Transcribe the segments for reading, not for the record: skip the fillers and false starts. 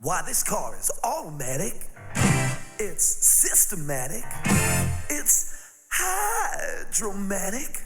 Why this car is automatic, it's systematic, it's hydromatic.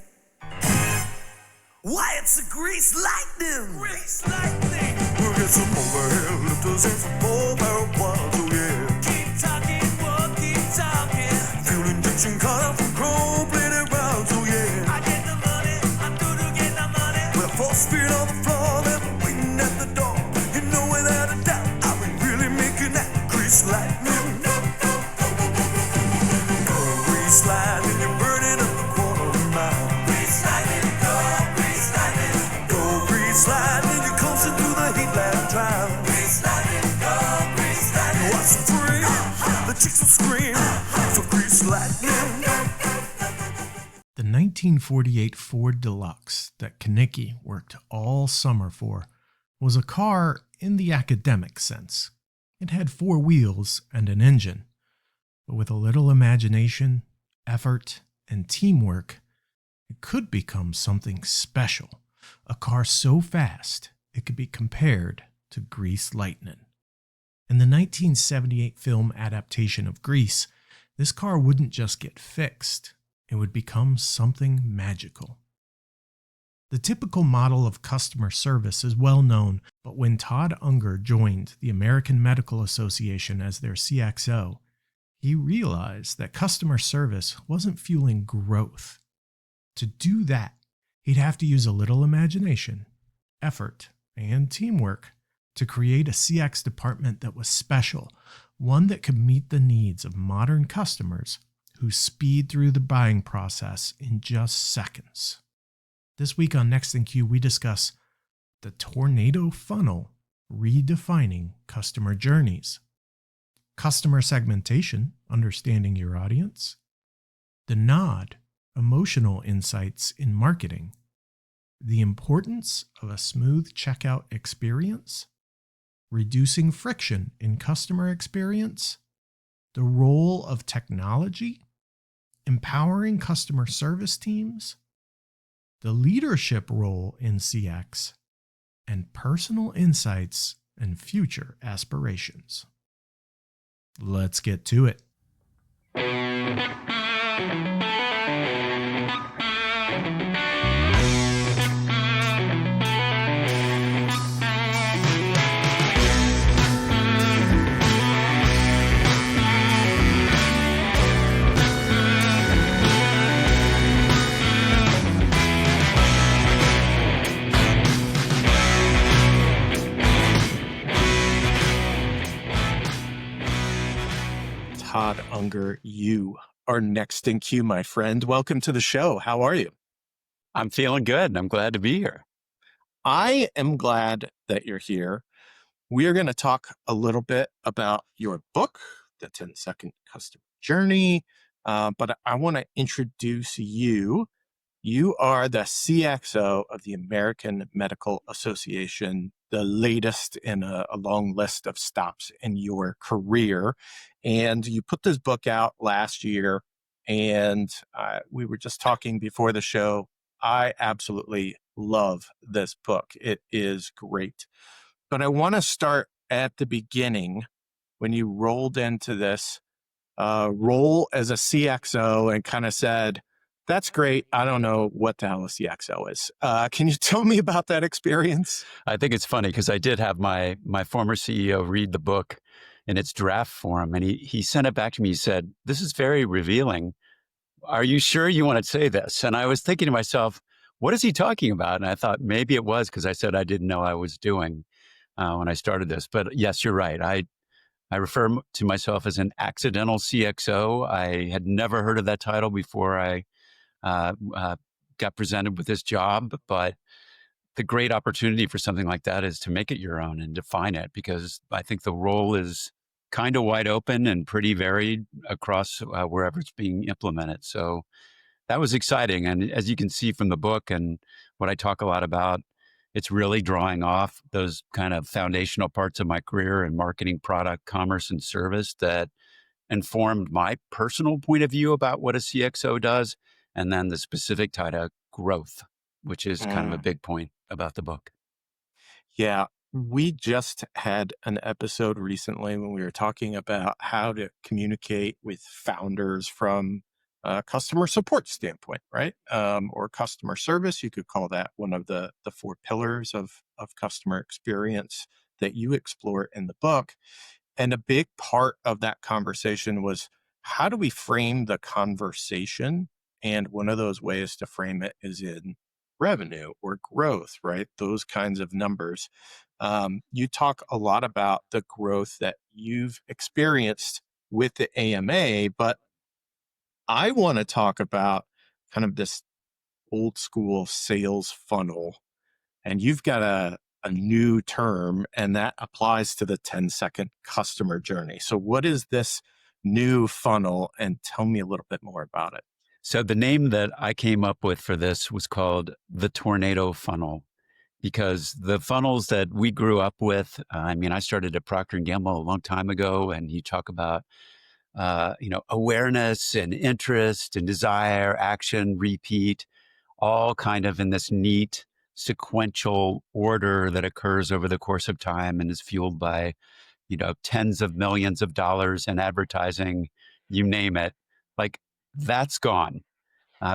Why it's a grease lightning. Grease lightning. We'll get some overhead lifters and some four-barrel quads, oh yeah. Keep talking, we'll keep talking. Fuel injection cut out from chrome-plated rounds, oh yeah. I get the money, I'm through to get the money. We're 4 feet on the floor, then we're waiting at the door. You know without a doubt, I'll be really making that grease lightning. Go grease lightning, you're burning up the quarter of a mile. Grease lightning, go grease lightning. Go grease lightning, you're coasting through the heat like trial. Grease lightning, go grease lightning. You watch them freeze, the chicks will scream for grease lightning. The 1948 Ford Deluxe that Kenickie worked all summer for was a car in the academic sense. It had 4 wheels and an engine, but with a little imagination, effort, and teamwork, it could become something special, a car so fast it could be compared to Grease Lightnin'. In the 1978 film adaptation of Grease, this car wouldn't just get fixed, it would become something magical. The typical model of customer service is well known, but when Todd Unger joined the American Medical Association as their CXO, he realized that customer service wasn't fueling growth. To do that, he'd have to use a little imagination, effort, and teamwork to create a CX department that was special, one that could meet the needs of modern customers who speed through the buying process in just seconds. This week on Next in Queue, we discuss the tornado funnel redefining customer journeys, customer segmentation, understanding your audience, the nod, emotional insights in marketing, the importance of a smooth checkout experience, reducing friction in customer experience, the role of technology, empowering customer service teams, the leadership role in CX, and personal insights and future aspirations. Let's get to it. Todd Unger, you are next in queue, my friend. Welcome to the show. How are you? I'm feeling good. I'm glad to be here. I am glad that you're here. We are going to talk a little bit about your book, The 10-Second Customer Journey, but I want to introduce you. You are the CXO of the American Medical Association, the latest in a long list of stops in your career. And you put this book out last year, and we were just talking before the show. I absolutely love this book. It is great. But I want to start at the beginning when you rolled into this role as a CXO and kind of said, that's great. I don't know what the hell a CXO is. Can you tell me about that experience? I think it's funny because I did have my former CEO read the book in its draft form, and he sent it back to me. He said, this is very revealing. Are you sure you want to say this? And I was thinking to myself, what is he talking about? And I thought maybe it was because I said I didn't know I was doing when I started this. But yes, you're right. I refer to myself as an accidental CXO. I had never heard of that title before I got presented with this job, but the great opportunity for something like that is to make it your own and define it, because I think the role is kind of wide open and pretty varied across wherever it's being implemented. So that was exciting. And as you can see from the book and what I talk a lot about, it's really drawing off those kind of foundational parts of my career in marketing, product, commerce, and service that informed my personal point of view about what a CXO does, and then the specific tie to growth, which is kind of a big point about the book. Yeah. We just had an episode recently when we were talking about how to communicate with founders from a customer support standpoint, right? Or customer service. You could call that one of the four pillars of customer experience that you explore in the book. And a big part of that conversation was, how do we frame the conversation? And one of those ways to frame it is in revenue or growth, right? Those kinds of numbers. You talk a lot about the growth that you've experienced with the AMA, but I want to talk about kind of this old school sales funnel. And you've got a new term, and that applies to the 10-second customer journey. So, what is this new funnel? And tell me a little bit more about it. So the name that I came up with for this was called the tornado funnel, because the funnels that we grew up with, I mean, I started at Procter & Gamble a long time ago, and you talk about, awareness and interest and desire, action, repeat, all kind of in this neat sequential order that occurs over the course of time and is fueled by, tens of millions of dollars in advertising, you name it. Like, that's gone,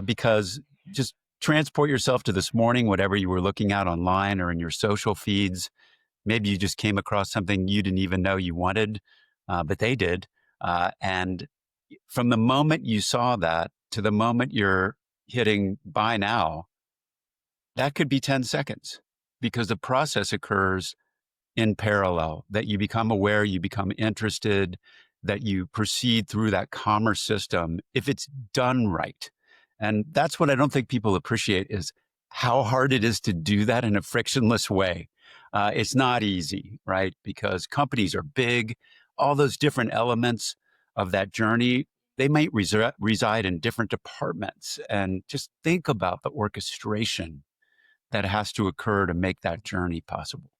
because just transport yourself to this morning, whatever you were looking at online or in your social feeds. Maybe you just came across something you didn't even know you wanted, but they did. And from the moment you saw that to the moment you're hitting buy now, that could be 10 seconds, because the process occurs in parallel, that you become aware, you become interested, that you proceed through that commerce system if it's done right. And that's what I don't think people appreciate, is how hard it is to do that in a frictionless way. It's not easy, right? Because companies are big, all those different elements of that journey, they might reside in different departments. And just think about the orchestration that has to occur to make that journey possible.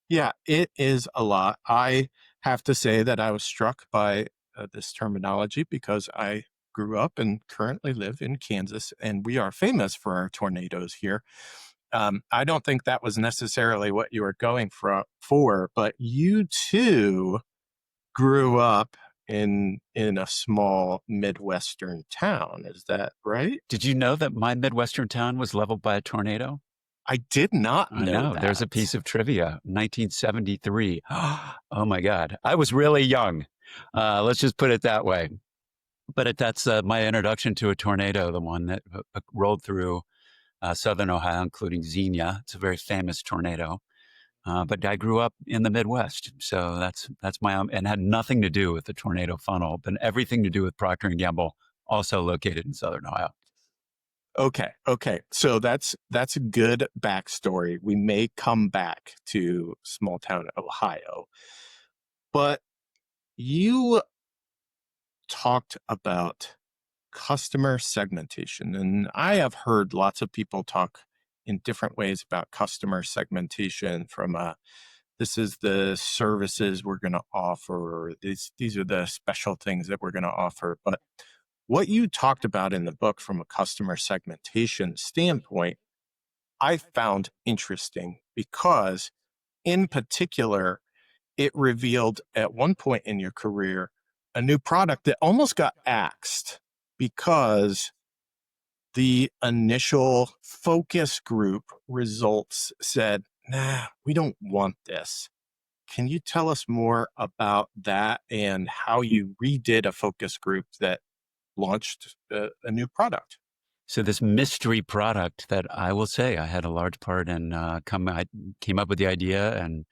Yeah, it is a lot. I have to say that I was struck by this terminology because I grew up and currently live in Kansas, and we are famous for our tornadoes here. I don't think that was necessarily what you were going for, but you too grew up in a small Midwestern town. Is that right? Did you know that my Midwestern town was leveled by a tornado? I did not I know know. There's a that. piece of trivia, 1973. Oh my God. I was really young. Let's just put it that way. But that's my introduction to a tornado, the one that rolled through southern Ohio, including Xenia. It's a very famous tornado. But I grew up in the Midwest, so that's my own, and had nothing to do with the tornado funnel, but everything to do with Procter and Gamble, also located in southern Ohio. Okay. So that's a good backstory. We may come back to small town Ohio, but you talked about customer segmentation, and I have heard lots of people talk in different ways about customer segmentation from this is the services we're going to offer, or these are the special things that we're going to offer. But what you talked about in the book from a customer segmentation standpoint, I found interesting because, in particular, it revealed at one point in your career a new product that almost got axed because the initial focus group results said, nah, we don't want this. Can you tell us more about that and how you redid a focus group that launched a new product? So this mystery product that I will say I had a large part in, I came up with the idea and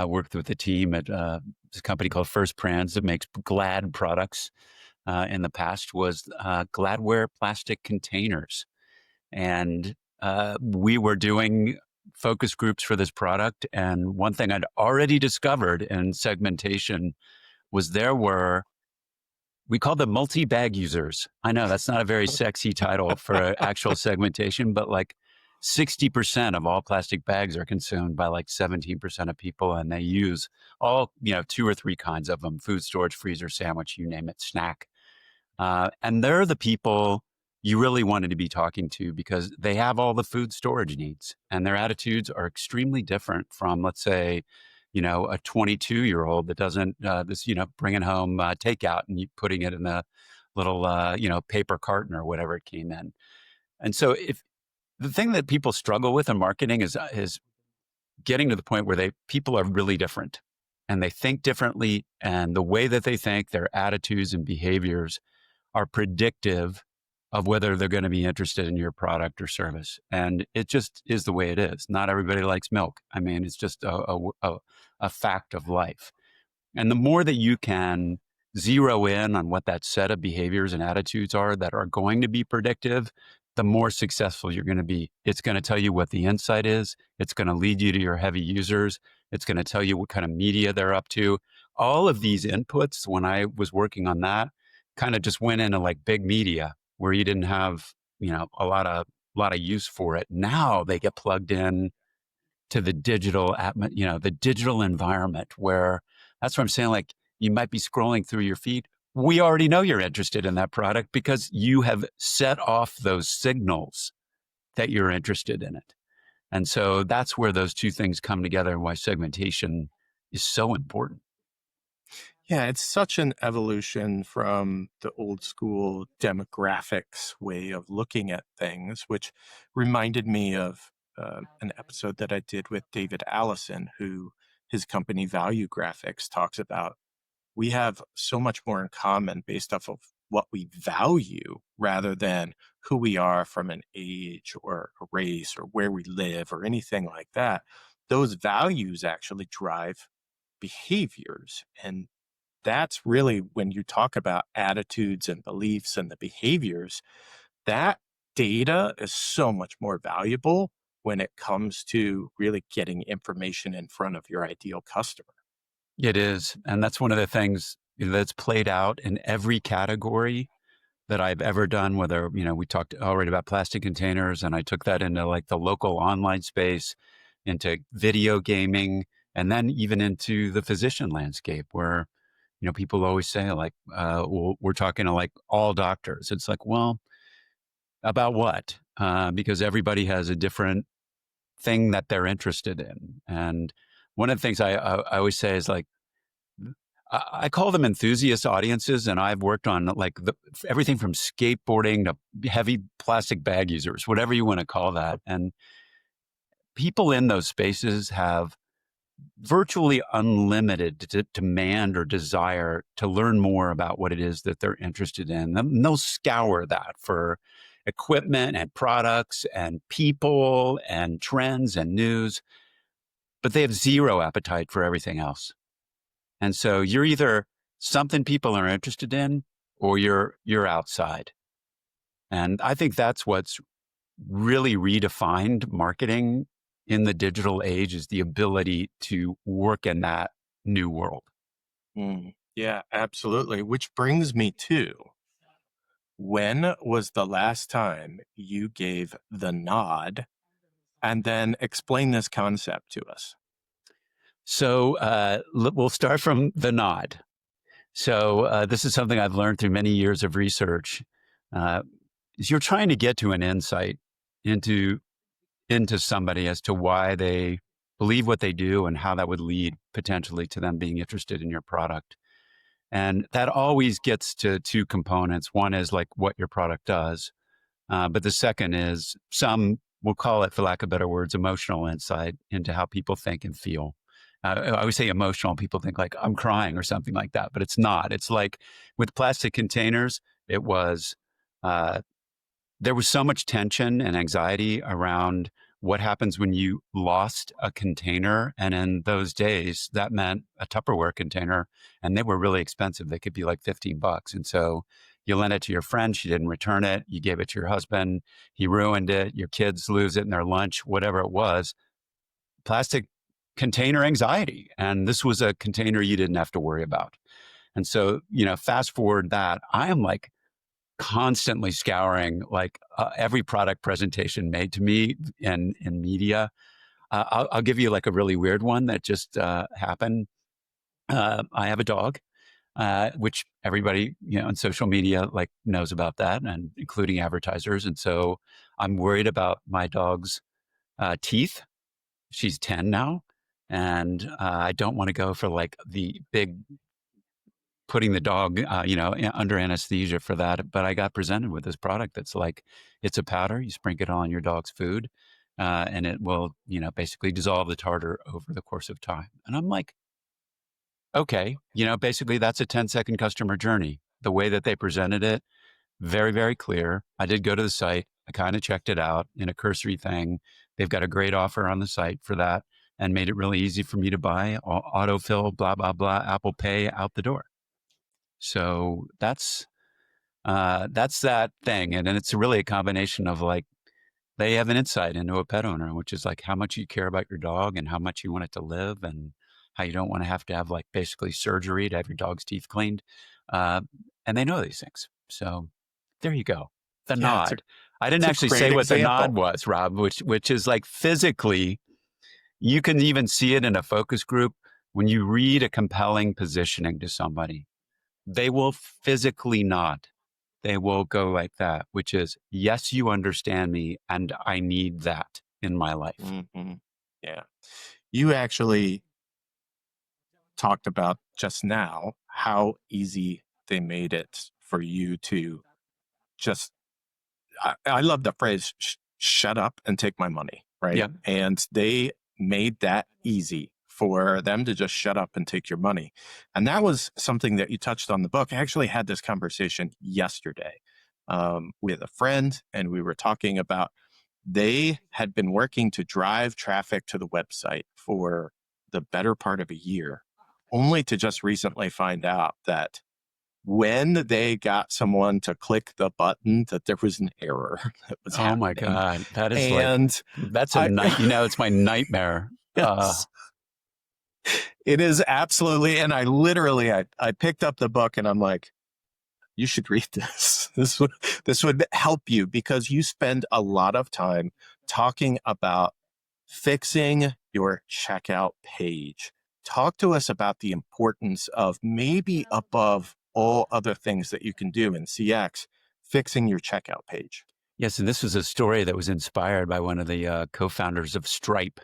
worked with the team at this company called First Brands that makes Glad products. In the past was Gladware plastic containers. And we were doing focus groups for this product. And one thing I'd already discovered in segmentation was we called them multi-bag users. I know that's not a very sexy title for actual segmentation, but like 60% of all plastic bags are consumed by like 17% of people. And they use all, two or three kinds of them: food storage, freezer, sandwich, you name it, snack. And they're the people you really wanted to be talking to, because they have all the food storage needs and their attitudes are extremely different from, let's say, a 22-year-old that doesn't, bringing home takeout and you putting it in a little, paper carton or whatever it came in. And so if the thing that people struggle with in marketing is getting to the point where people are really different and they think differently, and the way that they think, their attitudes and behaviors are predictive of whether they're going to be interested in your product or service. And it just is the way it is. Not everybody likes milk. I mean, it's just a fact of life. And the more that you can zero in on what that set of behaviors and attitudes are that are going to be predictive, the more successful you're going to be. It's going to tell you what the insight is. It's going to lead you to your heavy users. It's going to tell you what kind of media they're up to. All of these inputs, when I was working on that, kind of just went into like big media where you didn't have, a lot of use for it. Now they get plugged in to the digital, the digital environment, where that's what I'm saying. Like, you might be scrolling through your feed. We already know you're interested in that product because you have set off those signals that you're interested in it. And so that's where those two things come together, and why segmentation is so important. Yeah, it's such an evolution from the old school demographics way of looking at things, which reminded me of an episode that I did with David Allison, who his company Value Graphics talks about. We have so much more in common based off of what we value rather than who we are from an age or a race or where we live or anything like that. Those values actually drive behaviors. And that's really when you talk about attitudes and beliefs and the behaviors, that data is so much more valuable when it comes to really getting information in front of your ideal customer. It is. And that's one of the things that's played out in every category that I've ever done, whether, we talked already about plastic containers, and I took that into like the local online space, into video gaming, and then even into the physician landscape where, people always say like, well, we're talking to like all doctors. It's like, well, about what? Because everybody has a different thing that they're interested in. And one of the things I always say is like, I call them enthusiast audiences, and I've worked on like everything from skateboarding to heavy plastic bag users, whatever you want to call that. And people in those spaces have virtually unlimited demand or desire to learn more about what it is that they're interested in. And they'll scour that for equipment and products and people and trends and news, but they have zero appetite for everything else. And so you're either something people are interested in, or you're outside. And I think that's what's really redefined marketing in the digital age, is the ability to work in that new world. Yeah, absolutely. Which brings me to, when was the last time you gave the nod? And then explain this concept to us. So we'll start from the nod. So this is something I've learned through many years of research. Is you're trying to get to an insight into somebody as to why they believe what they do and how that would lead potentially to them being interested in your product. And that always gets to two components. One is like what your product does. But the second is, some will call it, for lack of better words, emotional insight into how people think and feel. I always say emotional, people think like I'm crying or something like that, but it's not. It's like with plastic containers, it was, there was so much tension and anxiety around what happens when you lost a container. And in those days, that meant a Tupperware container, and they were really expensive. They could be like $15. And so you lent it to your friend. She didn't return it. You gave it to your husband. He ruined it. Your kids lose it in their lunch, whatever it was. Plastic container anxiety. And this was a container you didn't have to worry about. And so, fast forward that, I am like constantly scouring like every product presentation made to me in media. I'll give you like a really weird one that just happened. I have a dog. which everybody, on social media like knows about that, and including advertisers. And so I'm worried about my dog's teeth. She's 10 now, and I don't want to go for like the big putting the dog, under anesthesia for that. But I got presented with this product that's like, it's a powder. You sprinkle it on your dog's food, and it will, basically dissolve the tartar over the course of time. And I'm like, okay, basically that's a 10-second customer journey. The way that they presented it, very, very clear. I did go to the site. I kind of checked it out in a cursory thing. They've got a great offer on the site for that and made it really easy for me to buy. Autofill, blah, blah, blah, Apple Pay, out the door. So that's that thing. And then it's really a combination of like, they have an insight into a pet owner, which is like how much you care about your dog and how much you want it to live, and how you don't want to have like basically surgery to have your dog's teeth cleaned. And they know these things. So there you go. The nod. I didn't actually say what the nod was, Rob, which is like physically, you can even see it in a focus group. When you read a compelling positioning to somebody, they will physically nod. They will go like that, which is, yes, you understand me, and I need that in my life. Mm-hmm. Yeah. You actually talked about just now how easy they made it for you to just, I love the phrase, shut up and take my money, right? Yeah. And they made that easy for them to just shut up and take your money. And that was something that you touched on in the book. I actually had this conversation yesterday with a friend, and we were talking about, they had been working to drive traffic to the website for the better part of a year, only to just recently find out that when they got someone to click the button, that there was an error that was happening. Oh my God. That is it's my nightmare. Yes. It is absolutely. And I literally, I picked up the book and I'm like, you should read this. This would help you, because you spend a lot of time talking about fixing your checkout page. Talk to us about the importance of, maybe above all other things that you can do in CX, fixing your checkout page. Yes, and this was a story that was inspired by one of the co-founders of Stripe,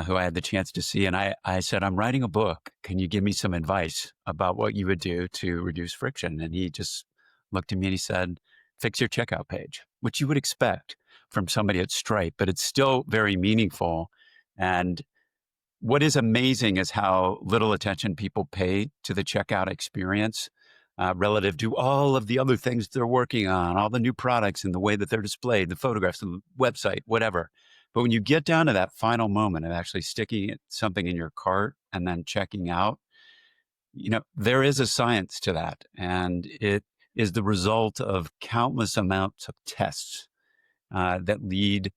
who I had the chance to see. And I said, I'm writing a book. Can you give me some advice about what you would do to reduce friction? And he just looked at me and he said, fix your checkout page, which you would expect from somebody at Stripe, but it's still very meaningful. And what is amazing is how little attention people pay to the checkout experience relative to all of the other things they're working on, all the new products and the way that they're displayed, the photographs, the website, whatever. But when you get down to that final moment of actually sticking something in your cart and then checking out, there is a science to that. And it is the result of countless amounts of tests that lead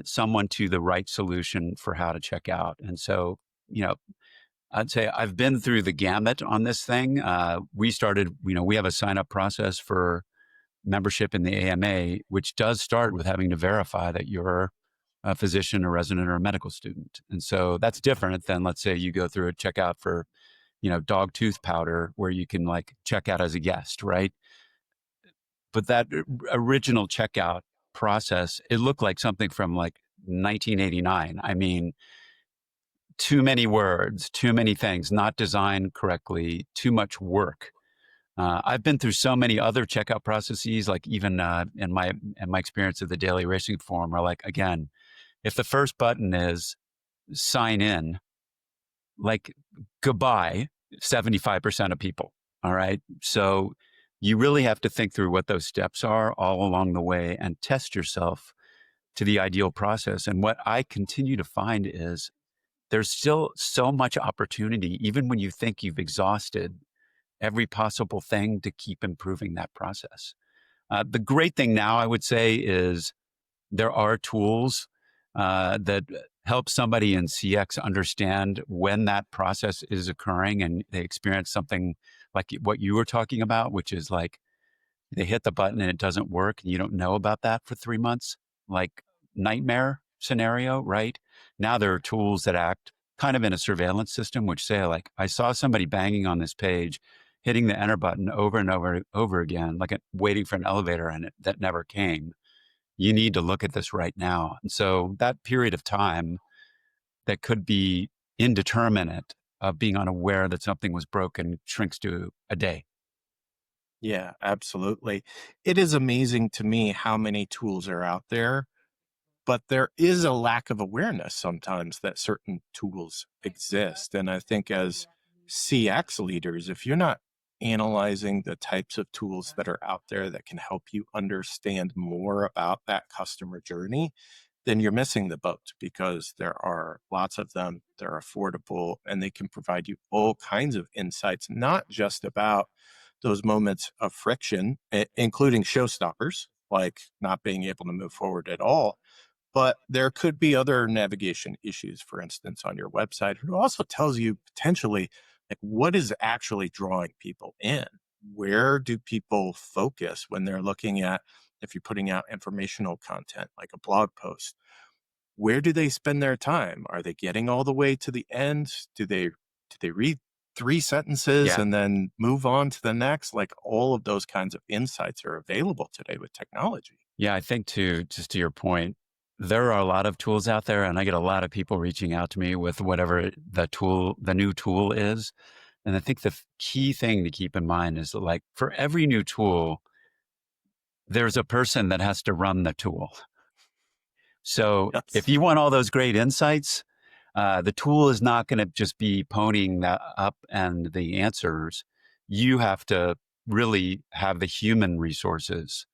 someone to the right solution for how to check out. And so, I'd say I've been through the gamut on this thing. We started, we have a sign-up process for membership in the AMA, which does start with having to verify that you're a physician, a resident, or a medical student. And so that's different than, let's say, you go through a checkout for, dog tooth powder, where you can like check out as a guest, right? But that original checkout process, it looked like something from like 1989. I mean, too many words, too many things, not designed correctly, too much work. I've been through so many other checkout processes, like even in my experience at the Daily Racing Forum, where like, again, if the first button is sign in, like goodbye, 75% of people. All right. So you really have to think through what those steps are all along the way and test yourself to the ideal process. And what I continue to find is there's still so much opportunity, even when you think you've exhausted every possible thing, to keep improving that process. The great thing now, I would say, is there are tools that help somebody in CX understand when that process is occurring and they experience something like what you were talking about, which is like they hit the button and it doesn't work and you don't know about that for 3 months, like nightmare scenario, right? Now there are tools that act kind of in a surveillance system, which say like, I saw somebody banging on this page. hitting the enter button over and over again, like waiting for an elevator and that never came. You need to look at this right now. And so that period of time that could be indeterminate of being unaware that something was broken shrinks to a day. Yeah, absolutely. It is amazing to me how many tools are out there, but there is a lack of awareness sometimes that certain tools exist. And I think as CX leaders, if you're not analyzing the types of tools that are out there that can help you understand more about that customer journey, then you're missing the boat because there are lots of them. They're affordable and they can provide you all kinds of insights, not just about those moments of friction, including showstoppers, like not being able to move forward at all. But there could be other navigation issues, for instance, on your website. It also tells you potentially like what is actually drawing people in. Where do people focus when they're looking at, if you're putting out informational content like a blog post? Where do they spend their time? Are they getting all the way to the end? Do they read three sentences Yeah. and then move on to the next? Like all of those kinds of insights are available today with technology. Yeah, I think too, just to your point, there are a lot of tools out there, and I get a lot of people reaching out to me with whatever the new tool is. And I think the key thing to keep in mind is that, like, for every new tool, there's a person that has to run the tool. So if Yes. you want all those great insights, the tool is not going to just be ponying that up and the answers. You have to really have the human resources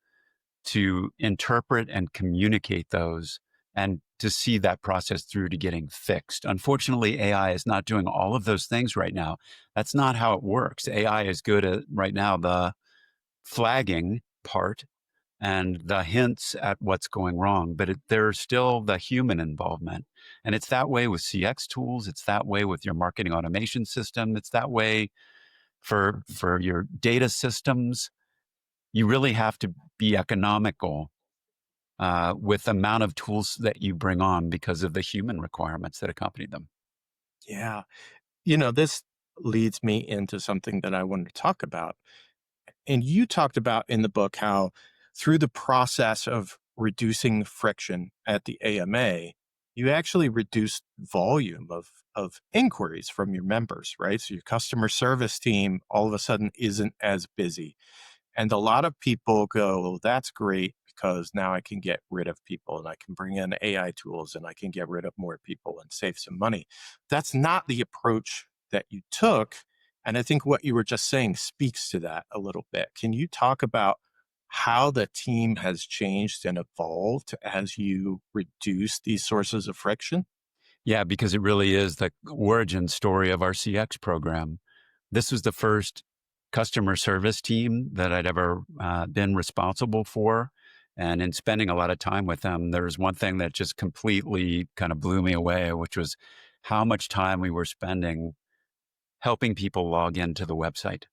to interpret and communicate those and to see that process through to getting fixed. Unfortunately, AI is not doing all of those things right now. That's not how it works. AI is good at right now the flagging part and the hints at what's going wrong, but there's still the human involvement. And it's that way with CX tools. It's that way with your marketing automation system. It's that way for your data systems. You really have to be economical with the amount of tools that you bring on because of the human requirements that accompany them. Yeah. This leads me into something that I wanted to talk about. And you talked about in the book how through the process of reducing friction at the AMA, you actually reduced volume of inquiries from your members, right? So your customer service team all of a sudden isn't as busy. And a lot of people go, well, that's great because now I can get rid of people and I can bring in AI tools and I can get rid of more people and save some money. That's not the approach that you took. And I think what you were just saying speaks to that a little bit. Can you talk about how the team has changed and evolved as you reduce these sources of friction? Yeah, because it really is the origin story of our CX program. This was the first customer service team that I'd ever been responsible for. And in spending a lot of time with them, there was one thing that just completely kind of blew me away, which was how much time we were spending helping people log into the website.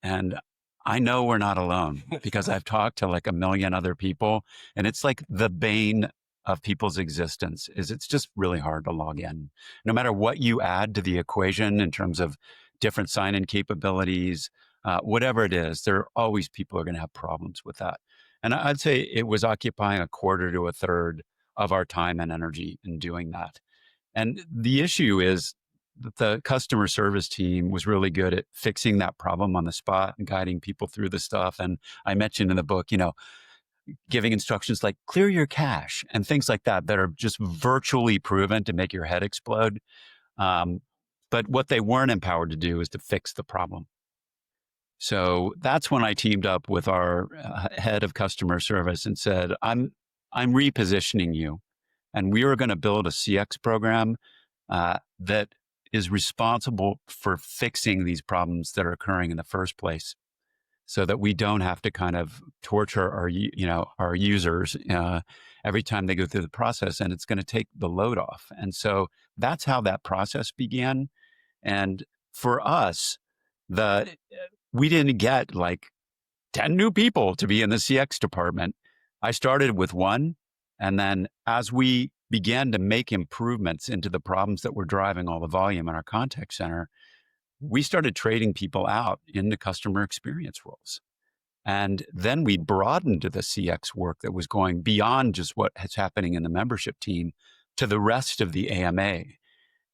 And I know we're not alone because I've talked to like a million other people, and it's like the bane of people's existence is it's just really hard to log in. No matter what you add to the equation in terms of different sign-in capabilities, whatever it is, there are always people who are going to have problems with that. And I'd say it was occupying a quarter to a third of our time and energy in doing that. And the issue is that the customer service team was really good at fixing that problem on the spot and guiding people through the stuff. And I mentioned in the book, giving instructions like clear your cache and things like that that are just virtually proven to make your head explode. But what they weren't empowered to do is to fix the problem. So that's when I teamed up with our head of customer service and said, I'm repositioning you. And we are going to build a CX program that is responsible for fixing these problems that are occurring in the first place, so that we don't have to kind of torture our users every time they go through the process, and it's going to take the load off. And so that's how that process began. And for us, we didn't get like 10 new people to be in the CX department. I started with one. And then as we began to make improvements into the problems that were driving all the volume in our contact center, we started trading people out into customer experience roles. And then we broadened the CX work that was going beyond just what is happening in the membership team to the rest of the AMA.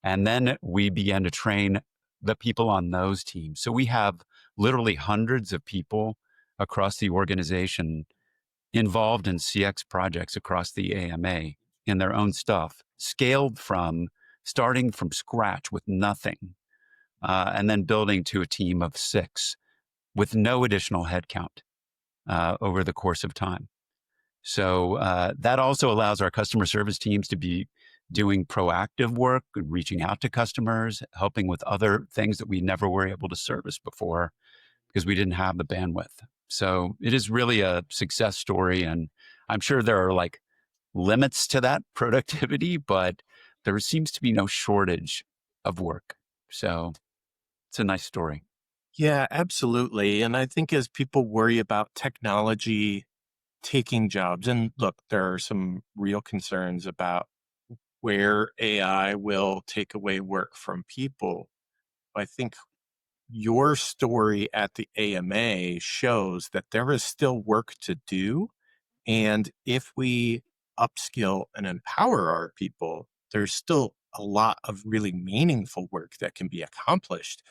And then we began to train the people on those teams. So we have literally hundreds of people across the organization involved in CX projects across the AMA in their own stuff, scaled from starting from scratch with nothing, and then building to a team of 6 with no additional headcount over the course of time. So that also allows our customer service teams to be doing proactive work, reaching out to customers, helping with other things that we never were able to service before because we didn't have the bandwidth. So it is really a success story. And I'm sure there are like limits to that productivity, but there seems to be no shortage of work. So it's a nice story. Yeah, absolutely. And I think as people worry about technology taking jobs, and look, there are some real concerns about where AI will take away work from people. I think your story at the AMA shows that there is still work to do. And if we upskill and empower our people, there's still a lot of really meaningful work that can be accomplished.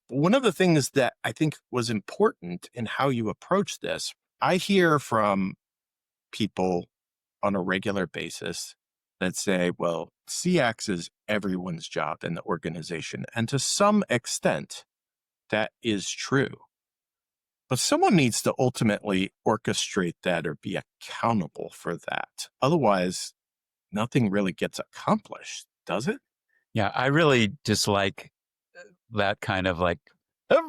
One of the things that I think was important in how you approach this, I hear from people on a regular basis that say, well, CX is everyone's job in the organization. And to some extent, that is true. But someone needs to ultimately orchestrate that or be accountable for that. Otherwise, nothing really gets accomplished, does it? Yeah, I really dislike that kind of like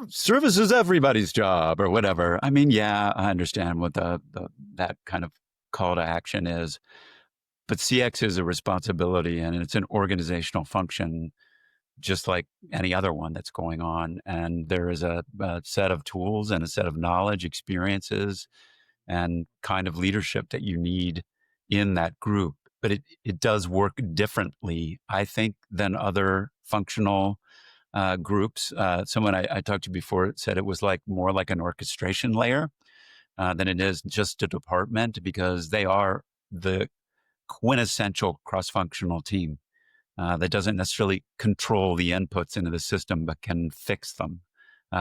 service is everybody's job or whatever. I mean, yeah, I understand what that kind of call to action is, but CX is a responsibility and it's an organizational function, just like any other one that's going on. And there is a set of tools and a set of knowledge, experiences, and kind of leadership that you need in that group. But it does work differently, I think, than other functional groups. Someone I talked to before said it was like more like an orchestration layer than it is just a department, because they are the quintessential cross-functional team that doesn't necessarily control the inputs into the system, but can fix them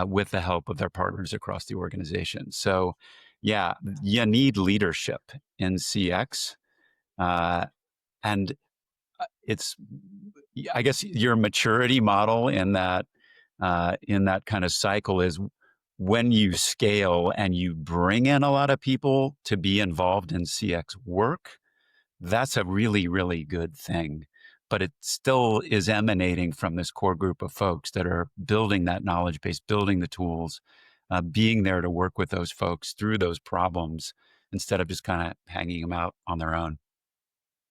with the help of their partners across the organization. So, yeah, you need leadership in CX, and it's, I guess, your maturity model in that kind of cycle is when you scale and you bring in a lot of people to be involved in CX work. That's a really, really good thing. But it still is emanating from this core group of folks that are building that knowledge base, building the tools, being there to work with those folks through those problems instead of just kind of hanging them out on their own.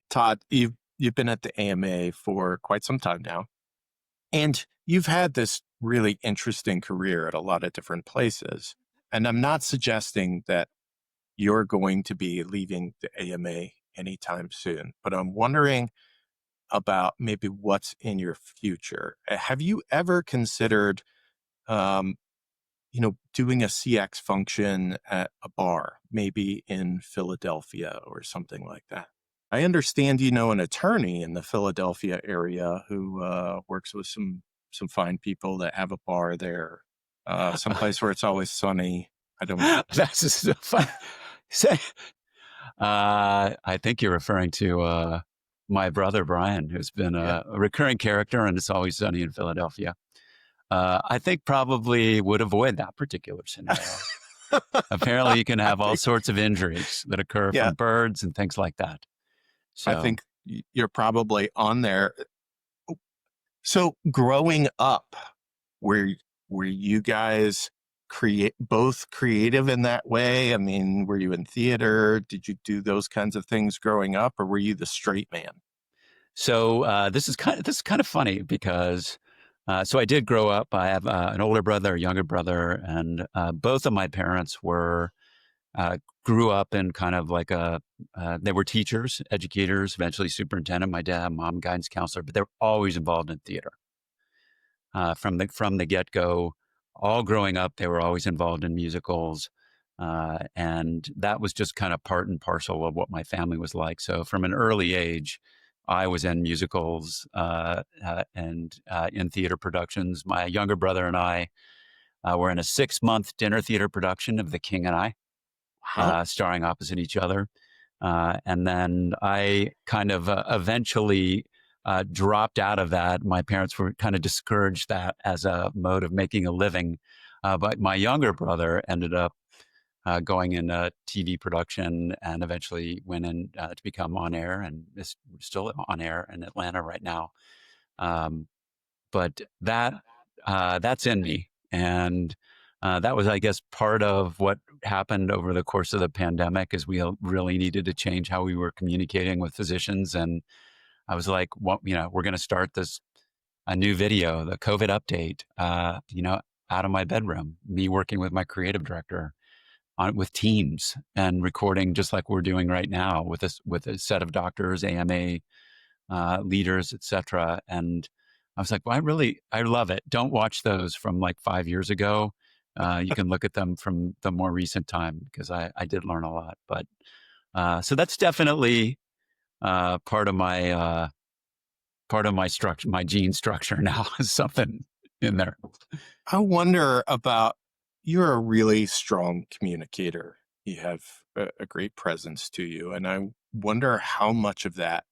Todd, you've been at the AMA for quite some time now, and you've had this really interesting career at a lot of different places. And I'm not suggesting that you're going to be leaving the AMA anytime soon, but I'm wondering about maybe what's in your future. Have you ever considered, doing a CX function at a bar, maybe in Philadelphia or something like that? I understand you know an attorney in the Philadelphia area who works with some fine people that have a bar there, someplace where it's always sunny. I don't know. That's so fun. I think you're referring to my brother, Brian, who's been a recurring character and It's Always Sunny in Philadelphia. I think probably would avoid that particular scenario. Apparently, you can have all sorts of injuries that occur from birds and things like that. So I think you're probably on there. So growing up, were you guys both creative in that way? I mean, were you in theater? Did you do those kinds of things growing up, or were you the straight man? So this is kind of funny because so I did grow up. I have an older brother, a younger brother, and both of my parents grew up in kind of like they were teachers, educators, eventually superintendent. My dad, mom, guidance counselor, but they were always involved in theater. from the get go. All growing up, they were always involved in musicals, and that was just kind of part and parcel of what my family was like. So from an early age, I was in musicals and in theater productions. My younger brother and I were in a 6-month dinner theater production of The King and I, Wow. starring opposite each other. And then I kind of eventually dropped out of that. My parents were kind of discouraged that as a mode of making a living. But my younger brother ended up going in a TV production and eventually went in to become on air and is still on air in Atlanta right now. Um, but that's in me. And that was, I guess, part of what happened over the course of the pandemic is we really needed to change how we were communicating with physicians. And I was like, well, we're going to start a new video, the COVID update, out of my bedroom, me working with my creative director with teams and recording just like we're doing right now with a set of doctors, AMA leaders, etc. And I was like, well, I love it. Don't watch those from like 5 years ago. You can look at them from the more recent time because I did learn a lot. But so that's definitely part of my structure, my gene structure now is something in there. I wonder about, you're a really strong communicator. You have a great presence to you. And I wonder how much of that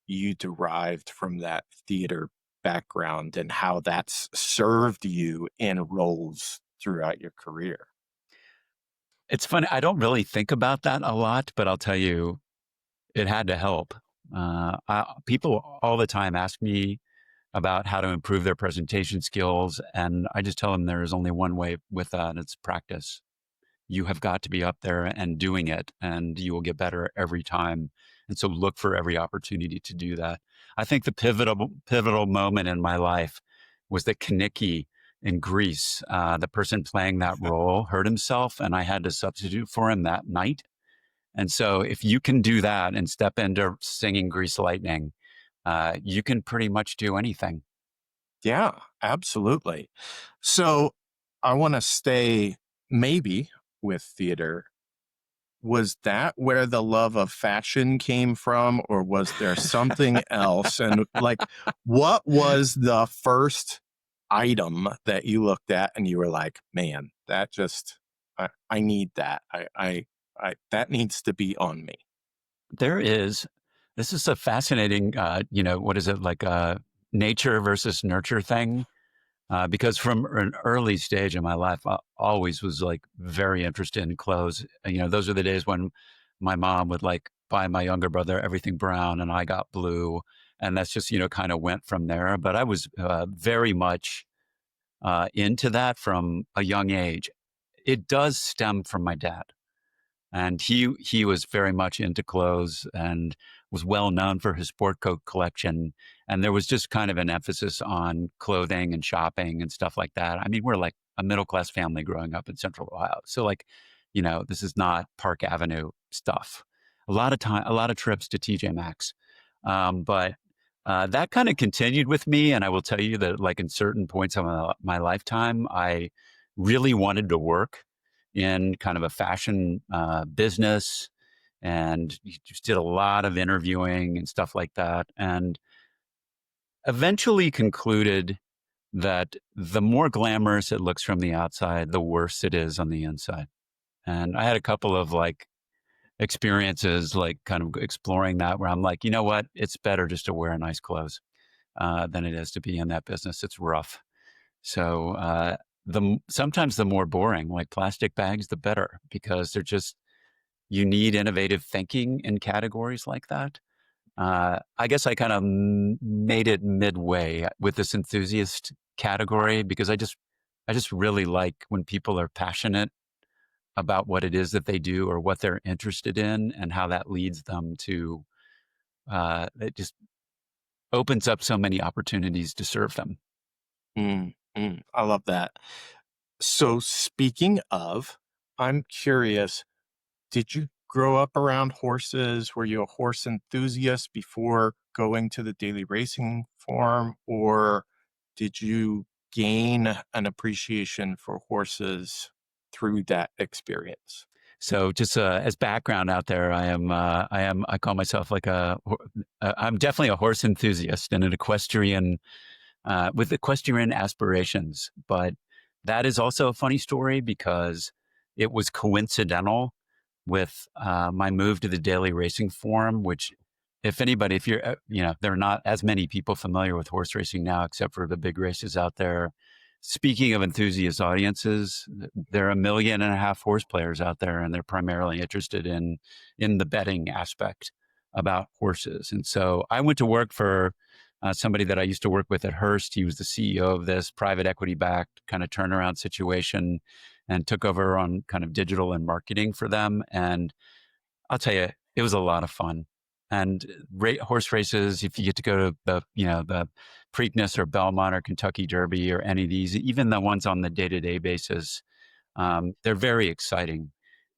you derived from that theater background and how that's served you in roles throughout your career. It's funny. I don't really think about that a lot, but I'll tell you, it had to help. People all the time ask me about how to improve their presentation skills. And I just tell them there is only one way with that, and it's practice. You have got to be up there and doing it, and you will get better every time. And so look for every opportunity to do that. I think the pivotal moment in my life was that Kenickie in Greece, the person playing that role hurt himself, and I had to substitute for him that night. And so if you can do that and step into singing Grease Lightning, you can pretty much do anything. Yeah, absolutely. So I want to stay maybe with theater. Was that where the love of fashion came from, or was there something else? And like, what was the first item that you looked at and you were like, man, that just, I need that. That needs to be on me. There is, this is a fascinating, what is it, like a nature versus nurture thing? Because from an early stage in my life, I always was like very interested in clothes. And, those are the days when my mom would like buy my younger brother everything brown and I got blue. And that's just, kind of went from there. But I was very much into that from a young age. It does stem from my dad. And he was very much into clothes and was well known for his sport coat collection. And there was just kind of an emphasis on clothing and shopping and stuff like that. I mean, we're like a middle class family growing up in Central Ohio, so like, this is not Park Avenue stuff. A lot of trips to TJ Maxx, but that kind of continued with me. And I will tell you that, like in certain points of my lifetime, I really wanted to work in kind of a fashion business and just did a lot of interviewing and stuff like that. And eventually concluded that the more glamorous it looks from the outside, the worse it is on the inside. And I had a couple of like experiences, like kind of exploring that where I'm like, you know what? It's better just to wear nice clothes than it is to be in that business. It's rough. So sometimes the more boring, like plastic bags, the better because they're just, you need innovative thinking in categories like that. I guess I kind of made it midway with this enthusiast category because I just really like when people are passionate about what it is that they do or what they're interested in and how that leads them to, it just opens up so many opportunities to serve them. I love that. So speaking of, I'm curious, did you grow up around horses? Were you a horse enthusiast before going to the daily racing farm? Or did you gain an appreciation for horses through that experience? So just as background out there, I call myself like I'm definitely a horse enthusiast and an equestrian with equestrian aspirations. But that is also a funny story because it was coincidental with my move to the Daily Racing Forum, which, if you're, there are not as many people familiar with horse racing now, except for the big races out there. Speaking of enthusiast audiences, there are 1.5 million horse players out there, and they're primarily interested in the betting aspect about horses. And so I went to work for somebody that I used to work with at Hearst. He was the CEO of this private equity backed kind of turnaround situation and took over on kind of digital and marketing for them. And I'll tell you, it was a lot of fun. And horse races, if you get to go to the Preakness or Belmont or Kentucky Derby or any of these, even the ones on the day-to-day basis, they're very exciting.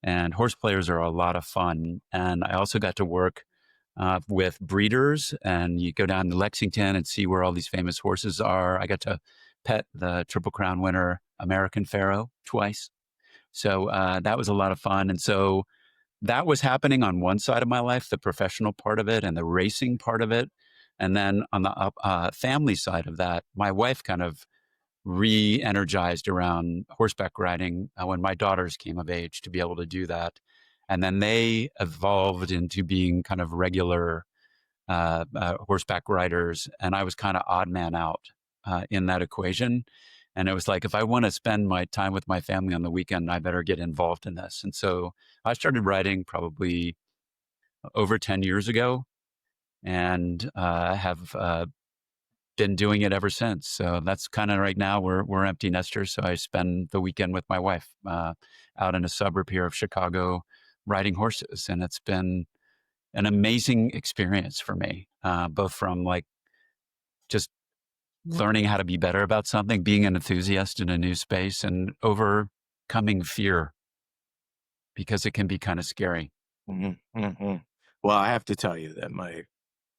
And horse players are a lot of fun. And I also got to work with breeders, and you go down to Lexington and see where all these famous horses are. I got to pet the Triple Crown winner, American Pharoah, twice. So that was a lot of fun. And so that was happening on one side of my life, the professional part of it and the racing part of it. And then on the family side of that, my wife kind of re-energized around horseback riding when my daughters came of age to be able to do that. And then they evolved into being kind of regular horseback riders. And I was kind of odd man out in that equation. And it was like, if I want to spend my time with my family on the weekend, I better get involved in this. And so I started riding probably over 10 years ago and have been doing it ever since. So that's kind of right now we're empty nesters. So I spend the weekend with my wife out in a suburb here of Chicago riding horses. And it's been an amazing experience for me, both from like just learning how to be better about something, being an enthusiast in a new space, and overcoming fear because it can be kind of scary. Well, I have to tell you that my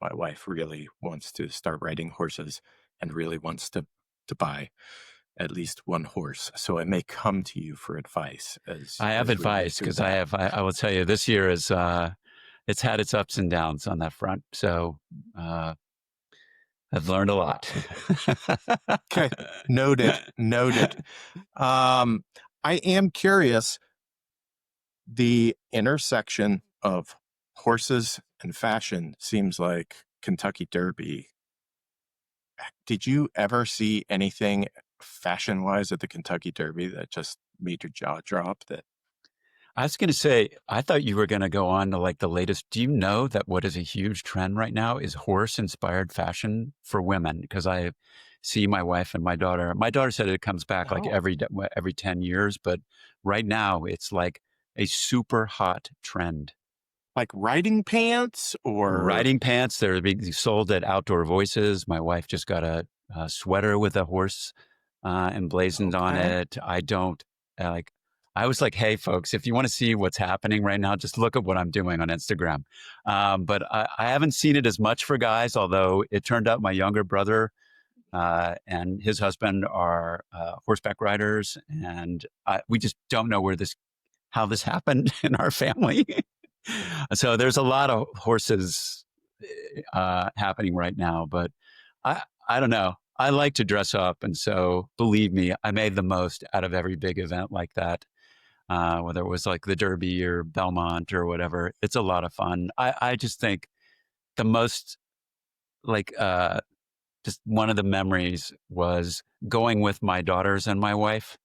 wife really wants to start riding horses and really wants to buy at least one horse. So I may come to you for advice I have as we move advice through because that. I will tell you, this year is it's had its ups and downs on that front. So I've learned a lot. Okay, noted. I am curious, the intersection of horses and fashion seems like Kentucky Derby. Did you ever see anything fashion-wise at the Kentucky Derby that just made your jaw drop? That I was going to say, I thought you were going to go on to like the latest. Do you know that what is a huge trend right now is horse inspired fashion for women? Because I see my wife and my daughter. My daughter said it comes back like Oh. every 10 years, but right now it's like a super hot trend. like riding pants or Riding pants, they're being sold at Outdoor Voices. My wife just got a sweater with a horse emblazoned on okay. it. I don't like. I was like, hey, folks, if you want to see what's happening right now, just look at what I'm doing on Instagram. But I haven't seen it as much for guys, although it turned out my younger brother and his husband are horseback riders, and we just don't know how this happened in our family. So there's a lot of horses happening right now, but I don't know. I like to dress up, and so believe me, I made the most out of every big event like that. Whether it was like the Derby or Belmont or whatever, it's a lot of fun. I just think the most like just one of the memories was going with my daughters and my wife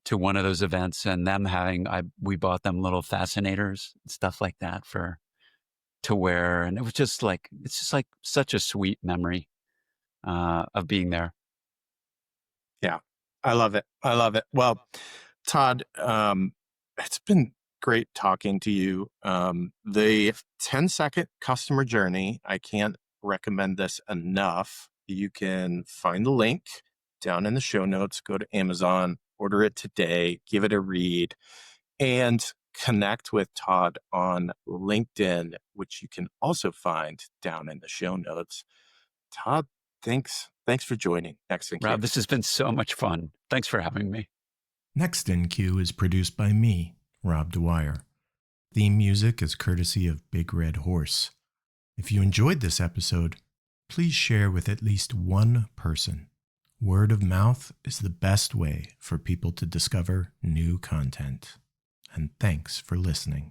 to one of those events, and them we bought them little fascinators and stuff like that to wear, and it's just like such a sweet memory of being there. Yeah, I love it. Well, Todd, it's been great talking to you. The 10-second customer journey, I can't recommend this enough. You can find the link down in the show notes, go to Amazon, order it today, give it a read, and connect with Todd on LinkedIn, which you can also find down in the show notes. Todd, thanks Thanks for joining Next in Queue. Rob, this has been so much fun. Thanks for having me. Next in Queue is produced by me, Rob Dwyer. Theme music is courtesy of Big Red Horse. If you enjoyed this episode, please share with at least one person. Word of mouth is the best way for people to discover new content. And thanks for listening.